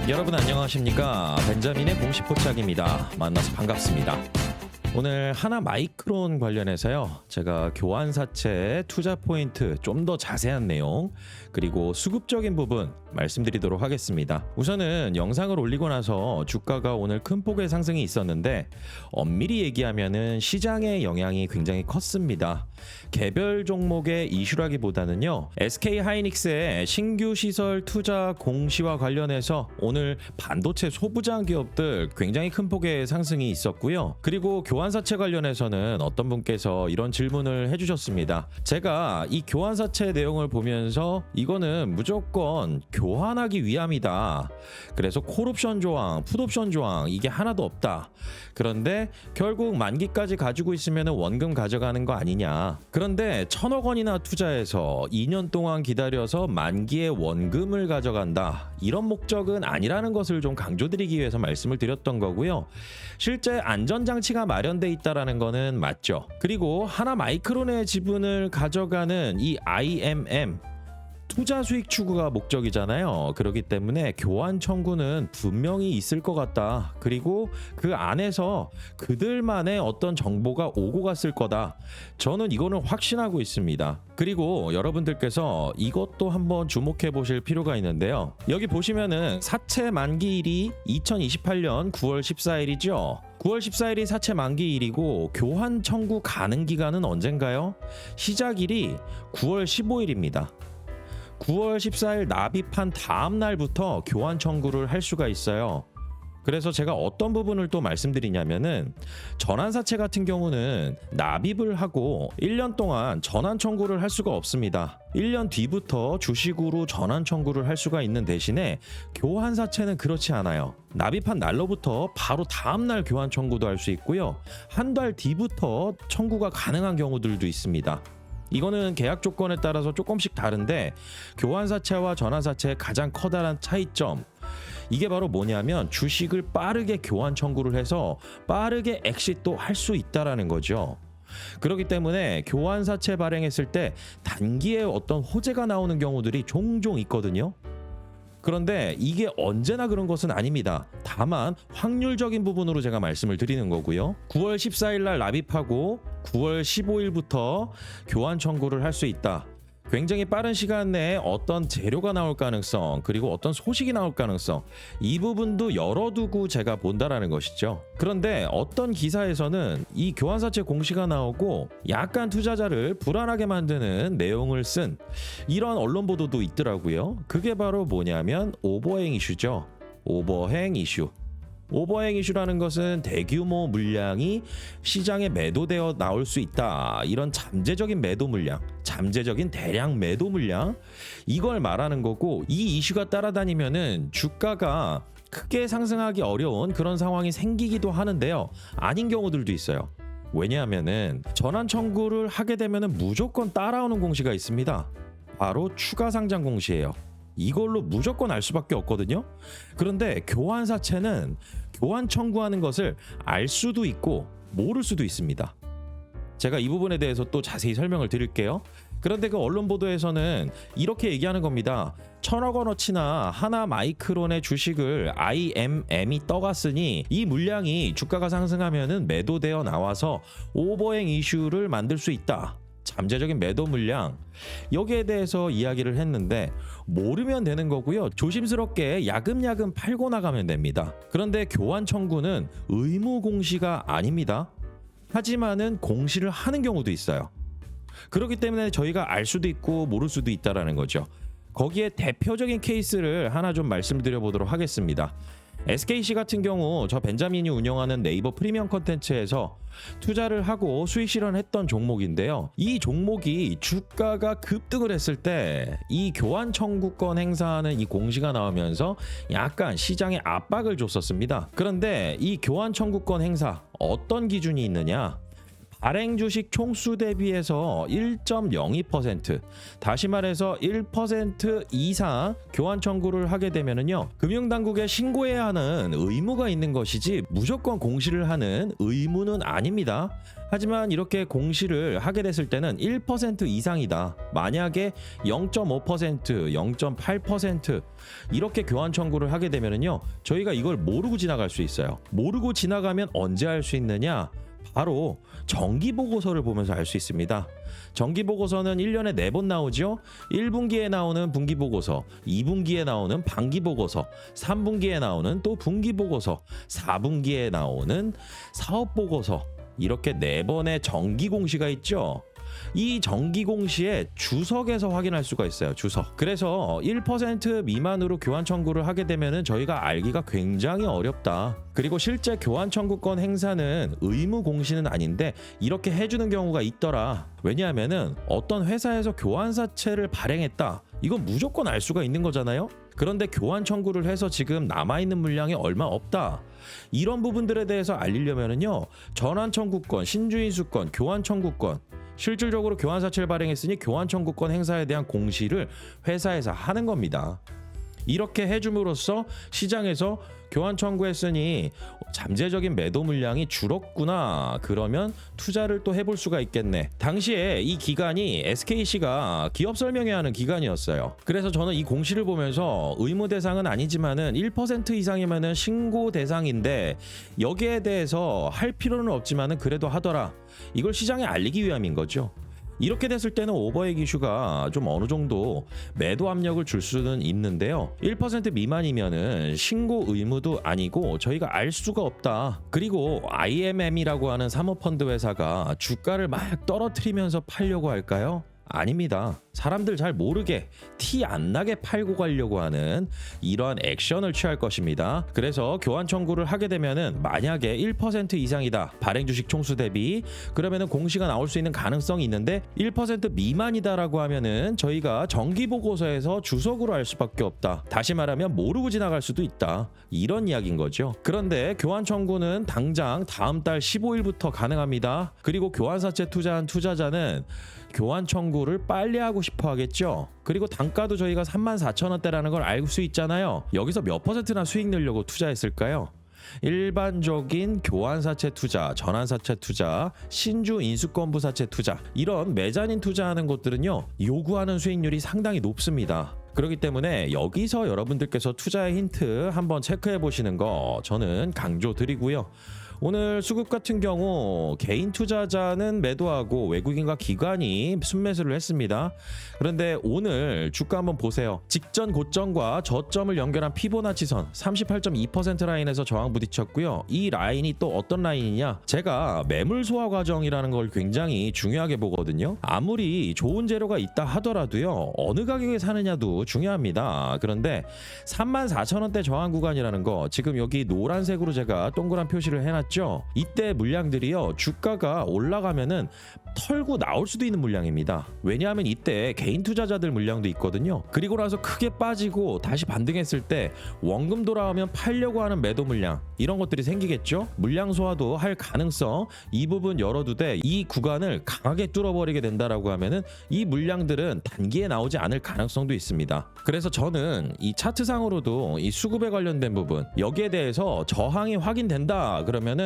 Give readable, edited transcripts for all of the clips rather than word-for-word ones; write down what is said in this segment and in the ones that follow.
여러분 안녕하십니까? 벤자민의 공식 포착입니다. 만나서 반갑습니다. 오늘 하나 마이크론 관련해서요. 제가 교환사채 투자 포인트 좀 더 자세한 내용 그리고 수급적인 부분 말씀드리도록 하겠습니다. 우선은 영상을 올리고 나서 주가가 오늘 큰 폭의 상승이 있었는데 엄밀히 얘기하면은 시장의 영향이 굉장히 컸습니다. 개별 종목의 이슈라기보다는요. SK 하이닉스의 신규 시설 투자 공시와 관련해서 오늘 반도체 소부장 기업들 굉장히 큰 폭의 상승이 있었고요. 그리고 교환사채 관련해서는 어떤 분께서 이런 질문을 해주셨습니다. 제가 이 교환사채 내용을 보면서 이거는 무조건 교환하기 위함이다. 그래서 콜옵션 조항, 풋옵션 조항 이게 하나도 없다. 그런데 결국 만기까지 가지고 있으면 원금 가져가는 거 아니냐. 그런데 1,000억 원이나 투자해서 2년 동안 기다려서 만기에 원금을 가져간다. 이런 목적은 아니라는 것을 좀 강조드리기 위해서 말씀을 드렸던 거고요. 실제 안전장치가 마련돼 있다라는 거는 맞죠. 그리고 하나 마이크론의 지분을 가져가는 이 IMM 투자 수익 추구가 목적이잖아요. 그렇기 때문에 교환 청구는 분명히 있을 것 같다. 그리고 그 안에서 그들만의 어떤 정보가 오고 갔을 거다. 저는 이거는 확신하고 있습니다. 그리고 여러분들께서 이것도 한번 주목해 보실 필요가 있는데요. 여기 보시면은 사채 만기일이 2028년 9월 14일이죠. 9월 14일이 사채 만기일이고 교환 청구 가능 기간은 언젠가요? 시작일이 9월 15일입니다. 9월 14일 납입한 다음 날부터 교환 청구를 할 수가 있어요. 그래서 제가 어떤 부분을 또 말씀드리냐면은 전환사채 같은 경우는 납입을 하고 1년 동안 전환 청구를 할 수가 없습니다. 1년 뒤부터 주식으로 전환 청구를 할 수가 있는 대신에 교환사채는 그렇지 않아요. 납입한 날로부터 바로 다음 날 교환 청구도 할 수 있고요. 한 달 뒤부터 청구가 가능한 경우들도 있습니다. 이거는 계약 조건에 따라서 조금씩 다른데 교환사채와 전환사채의 가장 커다란 차이점 이게 바로 뭐냐면 주식을 빠르게 교환 청구를 해서 빠르게 엑싯도 할 수 있다라는 거죠. 그렇기 때문에 교환사채 발행했을 때 단기에 어떤 호재가 나오는 경우들이 종종 있거든요. 그런데 이게 언제나 그런 것은 아닙니다. 다만 확률적인 부분으로 제가 말씀을 드리는 거고요. 9월 14일 날 납입하고 9월 15일부터 교환 청구를 할 수 있다. 굉장히 빠른 시간 내에 어떤 재료가 나올 가능성 그리고 어떤 소식이 나올 가능성 이 부분도 열어두고 제가 본다라는 것이죠. 그런데 어떤 기사에서는 이 교환사채 공시가 나오고 약간 투자자를 불안하게 만드는 내용을 쓴 이런 언론 보도도 있더라고요. 그게 바로 뭐냐면 오버행 이슈죠. 오버행 이슈. 오버행 이슈라는 것은 대규모 물량이 시장에 매도되어 나올 수 있다. 이런 잠재적인 매도 물량, 잠재적인 대량 매도 물량 이걸 말하는 거고 이 이슈가 따라다니면은 주가가 크게 상승하기 어려운 그런 상황이 생기기도 하는데요. 아닌 경우들도 있어요. 왜냐하면은 전환 청구를 하게 되면은 무조건 따라오는 공시가 있습니다. 바로 추가 상장 공시예요. 이걸로 무조건 알 수밖에 없거든요. 그런데 교환사채는 교환 청구하는 것을 알 수도 있고 모를 수도 있습니다. 제가 이 부분에 대해서 또 자세히 설명을 드릴게요. 그런데 그 언론 보도에서는 이렇게 얘기하는 겁니다. 1,000억 원어치나 하나 마이크론의 주식을 IMM이 떠갔으니 이 물량이 주가가 상승하면은 매도되어 나와서 오버행 이슈를 만들 수 있다. 잠재적인 매도 물량 여기에 대해서 이야기를 했는데 모르면 되는 거고요. 조심스럽게 야금야금 팔고 나가면 됩니다. 그런데 교환 청구는 의무 공시가 아닙니다. 하지만은 공시를 하는 경우도 있어요. 그렇기 때문에 저희가 알 수도 있고 모를 수도 있다라는 거죠. 거기에 대표적인 케이스를 하나 좀 말씀드려 보도록 하겠습니다. SKC 같은 경우 저 벤자민이 운영하는 네이버 프리미엄 컨텐츠에서 투자를 하고 수익 실현했던 종목인데요. 이 종목이 주가가 급등을 했을 때 이 교환 청구권 행사하는 이 공시가 나오면서 약간 시장에 압박을 줬었습니다. 그런데 이 교환 청구권 행사 어떤 기준이 있느냐? 발행 주식 총수 대비해서 1.02%, 다시 말해서 1% 이상 교환 청구를 하게 되면은요, 금융당국에 신고해야 하는 의무가 있는 것이지 무조건 공시를 하는 의무는 아닙니다. 하지만 이렇게 공시를 하게 됐을 때는 1% 이상이다. 만약에 0.5%, 0.8% 이렇게 교환 청구를 하게 되면은요, 저희가 이걸 모르고 지나갈 수 있어요. 모르고 지나가면 언제 할 수 있느냐? 바로 정기보고서를 보면서 알 수 있습니다. 정기보고서는 1년에 4번 나오죠. 1분기에 나오는 분기보고서, 2분기에 나오는 반기보고서, 3분기에 나오는 또 분기보고서, 4분기에 나오는 사업보고서, 이렇게 4번의 정기공시가 있죠. 이 정기공시에 주석에서 확인할 수가 있어요. 주석. 그래서 1% 미만으로 교환 청구를 하게 되면은 저희가 알기가 굉장히 어렵다. 그리고 실제 교환 청구권 행사는 의무 공시는 아닌데 이렇게 해주는 경우가 있더라. 왜냐하면은 어떤 회사에서 교환사채를 발행했다. 이건 무조건 알 수가 있는 거잖아요. 그런데 교환 청구를 해서 지금 남아있는 물량이 얼마 없다. 이런 부분들에 대해서 알리려면은요, 전환 청구권, 신주인수권, 교환 청구권, 실질적으로 교환사채를 발행했으니 교환 청구권 행사에 대한 공시를 회사에서 하는 겁니다. 이렇게 해줌으로써 시장에서 교환 청구했으니 잠재적인 매도 물량이 줄었구나. 그러면 투자를 또 해볼 수가 있겠네. 당시에 이 기간이 SKC가 기업 설명회 하는 기간이었어요. 그래서 저는 이 공시를 보면서 의무 대상은 아니지만은 1% 이상이면은 신고 대상인데 여기에 대해서 할 필요는 없지만은 그래도 하더라. 이걸 시장에 알리기 위함인 거죠. 이렇게 됐을 때는 오버액 이슈가 좀 어느 정도 매도 압력을 줄 수는 있는데요. 1% 미만이면은 신고 의무도 아니고 저희가 알 수가 없다. 그리고 IMM이라고 하는 사모펀드 회사가 주가를 막 떨어뜨리면서 팔려고 할까요? 아닙니다. 사람들 잘 모르게 티 안 나게 팔고 가려고 하는 이러한 액션을 취할 것입니다. 그래서 교환 청구를 하게 되면은 만약에 1% 이상이다. 발행 주식 총수 대비 그러면은 공시가 나올 수 있는 가능성이 있는데 1% 미만이다라고 하면은 저희가 정기 보고서에서 주석으로 알 수밖에 없다. 다시 말하면 모르고 지나갈 수도 있다. 이런 이야기인 거죠. 그런데 교환 청구는 당장 다음 달 15일부터 가능합니다. 그리고 교환사채 투자한 투자자는 교환 청구를 빨리 하고 싶어 하겠죠. 그리고 단가도 저희가 34,000원대라는 걸 알 수 있잖아요. 여기서 몇 퍼센트나 수익 내려고 투자했을까요? 일반적인 교환사채 투자, 전환사채 투자, 신주 인수권부사채 투자 이런 메자닌 투자하는 곳들은요, 요구하는 수익률이 상당히 높습니다. 그렇기 때문에 여기서 여러분들께서 투자의 힌트 한번 체크해 보시는 거 저는 강조드리고요. 오늘 수급 같은 경우 개인 투자자는 매도하고 외국인과 기관이 순매수를 했습니다. 그런데 오늘 주가 한번 보세요. 직전 고점과 저점을 연결한 피보나치선 38.2% 라인에서 저항 부딪혔고요. 이 라인이 또 어떤 라인이냐? 제가 매물 소화 과정이라는 걸 굉장히 중요하게 보거든요. 아무리 좋은 재료가 있다 하더라도요, 어느 가격에 사느냐도 중요합니다. 그런데 34,000원대 저항 구간이라는 거 지금 여기 노란색으로 제가 동그란 표시를 해놨죠. 이때 물량들이요, 주가가 올라가면은 털고 나올 수도 있는 물량입니다. 왜냐하면 이때 개인 투자자들 물량도 있거든요. 그리고 나서 크게 빠지고 다시 반등했을 때 원금 돌아오면 팔려고 하는 매도 물량, 이런 것들이 생기겠죠. 물량 소화도 할 가능성, 이 부분 열어두되 이 구간을 강하게 뚫어버리게 된다라고 하면은 이 물량들은 단기에 나오지 않을 가능성도 있습니다. 그래서 저는 이 차트상으로도 이 수급에 관련된 부분, 여기에 대해서 저항이 확인된다 그러면은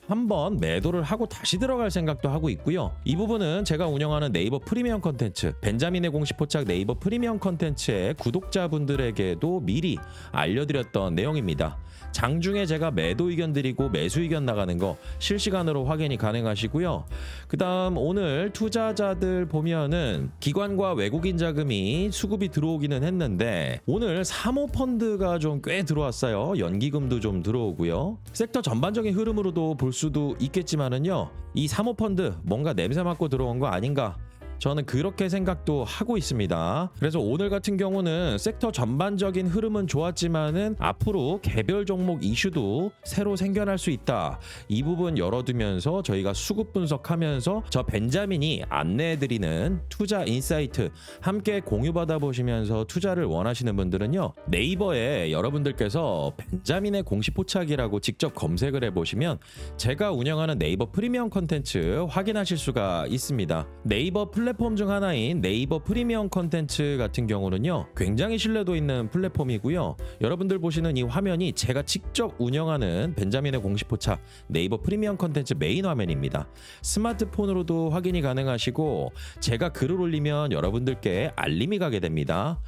한번 매도를 하고 다시 들어갈 생각도 하고 있고요. 이 부분은 제가 운영하는 네이버 프리미엄 컨텐츠, 벤자민의 공식 포착 네이버 프리미엄 컨텐츠의 구독자분들에게도 미리 알려드렸던 내용입니다. 장중에 제가 매도 의견 드리고 매수 의견 나가는 거 실시간으로 확인이 가능하시고요. 그 다음 오늘 투자자들 보면은 기관과 외국인 자금이 수급이 들어오기는 했는데 오늘 사모펀드가 좀 꽤 들어왔어요. 연기금도 좀 들어오고요. 섹터 전반적인 흐름으로도 볼 수도 있겠지만은요, 이 사모펀드 뭔가 냄새 맡고 들어온 거 아닌가? 저는 그렇게 생각도 하고 있습니다. 그래서 오늘 같은 경우는 섹터 전반적인 흐름은 좋았지만은 앞으로 개별 종목 이슈도 새로 생겨날 수 있다. 이 부분 열어두면서 저희가 수급 분석하면서 저 벤자민이 안내해드리는 투자 인사이트 함께 공유받아 보시면서 투자를 원하시는 분들은요, 네이버에 여러분들께서 벤자민의 공시 포착이라고 직접 검색을 해보시면 제가 운영하는 네이버 프리미엄 컨텐츠 확인하실 수가 있습니다. 네이버 플랫폼 중 하나인 네이버 프리미엄 컨텐츠 같은 경우는요, 굉장히 신뢰도 있는 플랫폼이고요. 여러분들 보시는 이 화면이 제가 직접 운영하는 벤자민의 공시 포착 네이버 프리미엄 컨텐츠 메인 화면입니다. 스마트폰으로도 확인이 가능하시고 제가 글을 올리면 여러분들께 알림이 가게 됩니다.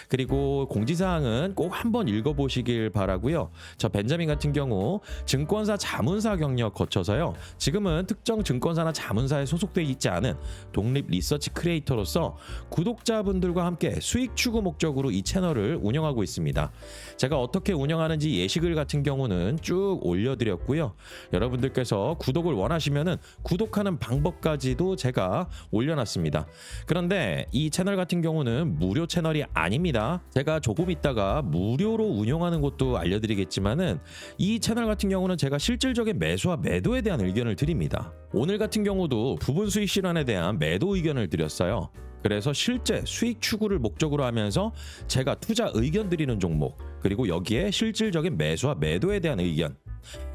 그리고 공지사항은 꼭 한번 읽어보시길 바라고요. 저 벤자민 같은 경우 증권사 자문사 경력 거쳐서요, 지금은 특정 증권사나 자문사에 소속되어 있지 않은 독립 리서치 크리에이터로서 구독자분들과 함께 수익 추구 목적으로 이 채널을 운영하고 있습니다. 제가 어떻게 운영하는지 예시글 같은 경우는 쭉 올려드렸고요. 여러분들께서 구독을 원하시면은 구독하는 방법까지도 제가 올려놨습니다. 그런데 이 채널 같은 경우는 무료 채널이 아닙니다. 제가 조금 있다가 무료로 운영하는 것도 알려드리겠지만은 이 채널 같은 경우는 제가 실질적인 매수와 매도에 대한 의견을 드립니다. 오늘 같은 경우도 부분 수익 실현에 대한 매도 의견을 드렸어요. 그래서 실제 수익 추구를 목적으로 하면서 제가 투자 의견 드리는 종목, 그리고 여기에 실질적인 매수와 매도에 대한 의견,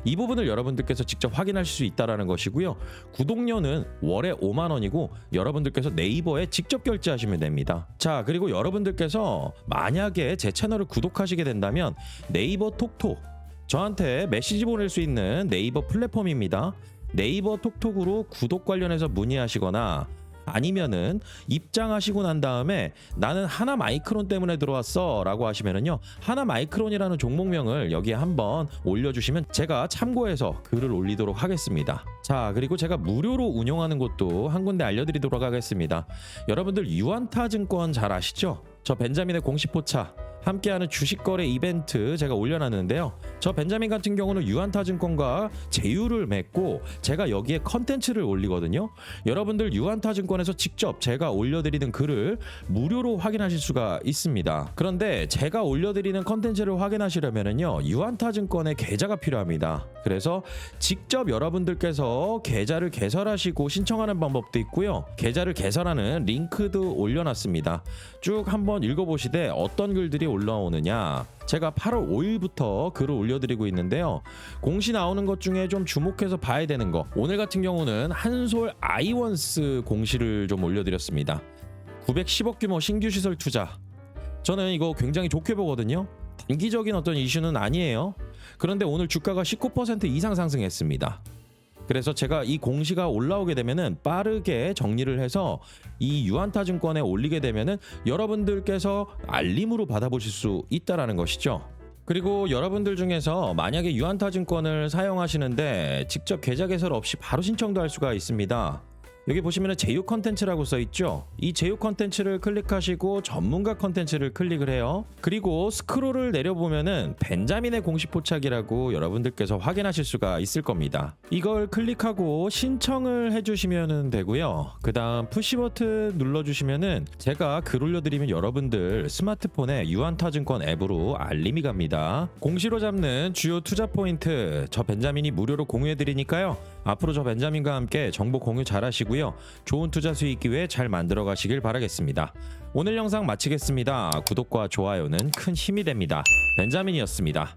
이 부분을 여러분들께서 직접 확인하실 수 있다는 것이고요. 구독료는 월에 5만 원이고 여러분들께서 네이버에 직접 결제하시면 됩니다. 자, 그리고 여러분들께서 만약에 제 채널을 구독하시게 된다면 네이버 톡톡, 저한테 메시지 보낼 수 있는 네이버 플랫폼입니다. 네이버 톡톡으로 구독 관련해서 문의하시거나 아니면은 입장하시고 난 다음에 나는 하나 마이크론 때문에 들어왔어 라고 하시면은요, 하나 마이크론이라는 종목명을 여기에 한번 올려주시면 제가 참고해서 글을 올리도록 하겠습니다. 자, 그리고 제가 무료로 운영하는 곳도 한 군데 알려드리도록 하겠습니다. 여러분들 유안타증권 잘 아시죠? 저 벤자민의 공시 포착 함께하는 주식거래 이벤트 제가 올려놨는데요. 저 벤자민 같은 경우는 유안타증권과 제휴를 맺고 제가 여기에 컨텐츠를 올리거든요. 여러분들 유안타증권에서 직접 제가 올려드리는 글을 무료로 확인하실 수가 있습니다. 그런데 제가 올려드리는 컨텐츠를 확인하시려면요, 유안타증권의 계좌가 필요합니다. 그래서 직접 여러분들께서 계좌를 개설하시고 신청하는 방법도 있고요. 계좌를 개설하는 링크도 올려놨습니다. 쭉 한번 읽어보시되 어떤 글들이 올라오느냐, 제가 8월 5일부터 글을 올려드리고 있는데요. 공시 나오는 것 중에 좀 주목해서 봐야 되는 거, 오늘 같은 경우는 한솔 아이원스 공시를 좀 올려드렸습니다. 910억 규모 신규 시설 투자, 저는 이거 굉장히 좋게 보거든요. 단기적인 어떤 이슈는 아니에요. 그런데 오늘 주가가 19% 이상 상승했습니다. 그래서 제가 이 공시가 올라오게 되면은 빠르게 정리를 해서 이 유안타증권에 올리게 되면은 여러분들께서 알림으로 받아보실 수 있다라는 것이죠. 그리고 여러분들 중에서 만약에 유안타증권을 사용하시는데 직접 계좌 개설 없이 바로 신청도 할 수가 있습니다. 여기 보시면 제휴 컨텐츠라고 써있죠. 이 제휴 컨텐츠를 클릭하시고 전문가 컨텐츠를 클릭을 해요. 그리고 스크롤을 내려보면은 벤자민의 공시 포착이라고 여러분들께서 확인하실 수가 있을 겁니다. 이걸 클릭하고 신청을 해주시면 되고요. 그 다음 푸시 버튼 눌러주시면은 제가 글 올려드리면 여러분들 스마트폰에 유안타증권 앱으로 알림이 갑니다. 공시로 잡는 주요 투자 포인트 저 벤자민이 무료로 공유해드리니까요. 앞으로 저 벤자민과 함께 정보 공유 잘 하시고요. 좋은 투자 수익 기회 잘 만들어 가시길 바라겠습니다. 오늘 영상 마치겠습니다. 구독과 좋아요는 큰 힘이 됩니다. 벤자민이었습니다.